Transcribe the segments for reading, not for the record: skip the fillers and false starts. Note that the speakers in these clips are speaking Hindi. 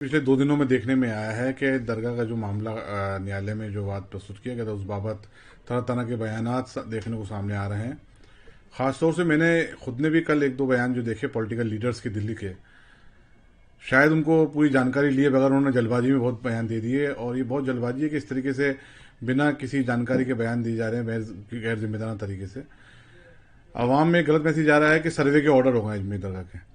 पिछले 2 दिनों में देखने में आया है कि दरगाह का जो मामला न्यायालय में जो वाद प्रस्तुत किया गया था उस बाबत तरह तरह के बयानात देखने को सामने आ रहे हैं। खासतौर से मैंने खुद ने भी कल एक दो बयान जो देखे पॉलिटिकल लीडर्स के दिल्ली के, शायद उनको पूरी जानकारी लिए बगैर उन्होंने जल्दबाजी में बहुत बयान दे दिए। और ये बहुत जल्दबाजी है कि इस तरीके से बिना किसी जानकारी के बयान दिए जा रहे हैं गैर जिम्मेदाराना तरीके से। अवाम में गलत मैसेज आ रहा है कि सर्वे के ऑर्डर हो गए अजमेर दरगाह के,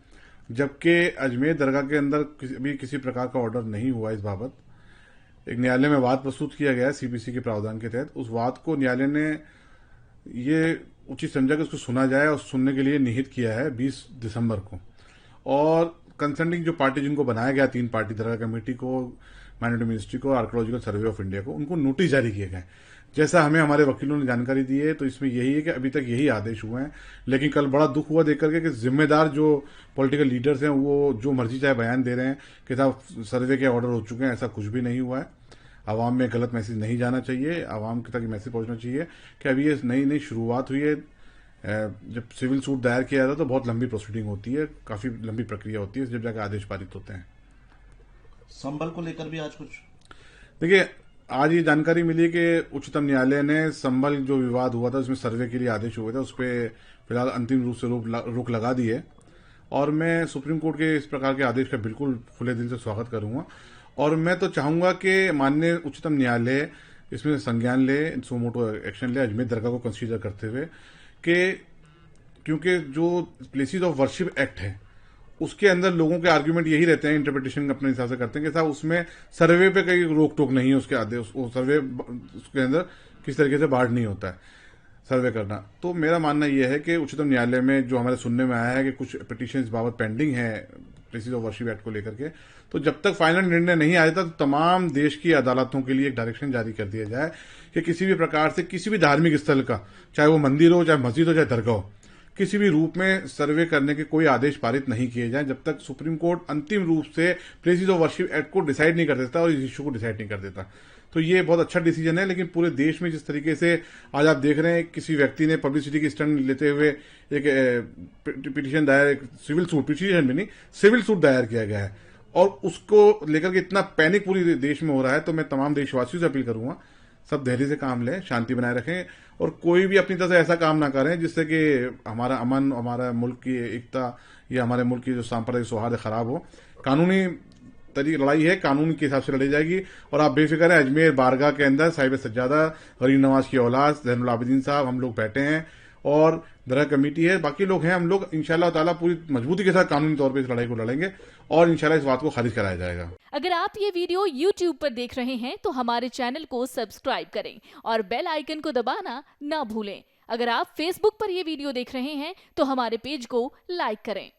जबकि अजमेर दरगाह के अंदर भी किसी प्रकार का ऑर्डर नहीं हुआ। इस बाबत एक न्यायालय में वाद प्रस्तुत किया गया है सीपीसी के प्रावधान के तहत। उस वाद को न्यायालय ने ये उचित समझा कि उसको सुना जाए और सुनने के लिए निहित किया है 20 दिसंबर को। और कंसर्निंग जो पार्टी जिनको बनाया गया, 3 पार्टी, दरगाह कमेटी को, माइनॉरिटी मिनिस्ट्री को, आर्कोलॉजिकल सर्वे ऑफ इंडिया को, उनको नोटिस जारी किए गए। जैसा हमें हमारे वकीलों ने जानकारी दी है तो इसमें यही है कि अभी तक यही आदेश हुए हैं। लेकिन कल बड़ा दुख हुआ देख करके कि जिम्मेदार जो पॉलिटिकल लीडर्स हैं वो जो मर्जी चाहे बयान दे रहे हैं कि साहब सर्वे के ऑर्डर हो चुके हैं। ऐसा कुछ भी नहीं हुआ है। आवाम में गलत मैसेज नहीं जाना चाहिए, आवाम तक मैसेज पहुंचना चाहिए कि अभी ये नई नई शुरुआत हुई है। जब सिविल सूट दायर किया जाता है तो बहुत लंबी प्रोसीडिंग होती है, काफी लंबी प्रक्रिया होती है जब जाकर आदेश पारित होते हैं। संभल को लेकर भी आज कुछ देखिए, आज ये जानकारी मिली कि उच्चतम न्यायालय ने संभल जो विवाद हुआ था उसमें सर्वे के लिए आदेश हुए थे, उस पर फिलहाल अंतिम रूप से रोक लगा दी है। और मैं सुप्रीम कोर्ट के इस प्रकार के आदेश का बिल्कुल खुले दिल से स्वागत करूंगा। और मैं तो चाहूंगा कि माननीय उच्चतम न्यायालय इसमें संज्ञान ले, सुमोटो एक्शन ले अजमेर दरगाह को कंसीडर करते हुए कि क्योंकि जो प्लेसेस ऑफ वर्शिप एक्ट है उसके अंदर लोगों के आर्ग्यूमेंट यही रहते हैं, इंटरप्रिटेशन अपने हिसाब से करते हैं कि साहब उसमें सर्वे पे कहीं रोक टोक नहीं है, उसके आदेश सर्वे उसके अंदर किस तरीके से बाढ़ नहीं होता है सर्वे करना। तो मेरा मानना यह है कि उच्चतम न्यायालय में जो हमारे सुनने में आया है कि कुछ पिटीशन इस बाबत पेंडिंग है प्लेसेस ऑफ वर्शिप एक्ट को लेकर के, तो जब तक फाइनल निर्णय नहीं आ जाता तो तमाम देश की अदालतों के लिए एक डायरेक्शन जारी कर दिया जाए कि किसी भी प्रकार से किसी भी धार्मिक स्थल का, चाहे वो मंदिर हो, चाहे मस्जिद हो, चाहे दरगाह हो, किसी भी रूप में सर्वे करने के कोई आदेश पारित नहीं किए जाए जब तक सुप्रीम कोर्ट अंतिम रूप से प्लेसेस ऑफ वर्शिप एक्ट को डिसाइड नहीं कर देता और इस इश्यू को डिसाइड नहीं कर देता। तो ये बहुत अच्छा डिसीजन है। लेकिन पूरे देश में जिस तरीके से आज आप देख रहे हैं, किसी व्यक्ति ने पब्लिसिटी की स्टंट लेते हुए एक पिटीशन दायर, एक सिविल सूट, पिटीशन भी नहीं, सिविल सूट दायर किया गया है और उसको लेकर के इतना पैनिक पूरी देश में हो रहा है। तो मैं तमाम देशवासियों से अपील करूंगा, सब धैर्य से काम लें, शांति बनाए रखें और कोई भी अपनी तरफ से ऐसा काम ना करें जिससे कि हमारा अमन, हमारा मुल्क की एकता या हमारे मुल्क की जो सांप्रदायिक सौहार्द खराब हो। कानूनी लड़ाई है, कानून के हिसाब से लड़ी जाएगी। और आप बेफिक्र हैं, अजमेर बारगाह के अंदर साहिब सज्जादा, गरीब नवाज की औलाद, ज़ैनुल आबिदीन साहब, हम लोग बैठे हैं और दरगाह कमेटी है, बाकी लोग हैं, हम लोग इंशाल्लाह ताला पूरी मजबूती के साथ कानूनी तौर पे इस लड़ाई को लड़ेंगे और इंशाल्लाह इस बात को खारिज कराया जाएगा। अगर आप ये वीडियो YouTube पर देख रहे हैं तो हमारे चैनल को सब्सक्राइब करें और बेल आइकन को दबाना ना भूलें। अगर आप Facebook पर ये वीडियो देख रहे हैं तो हमारे पेज को लाइक करें।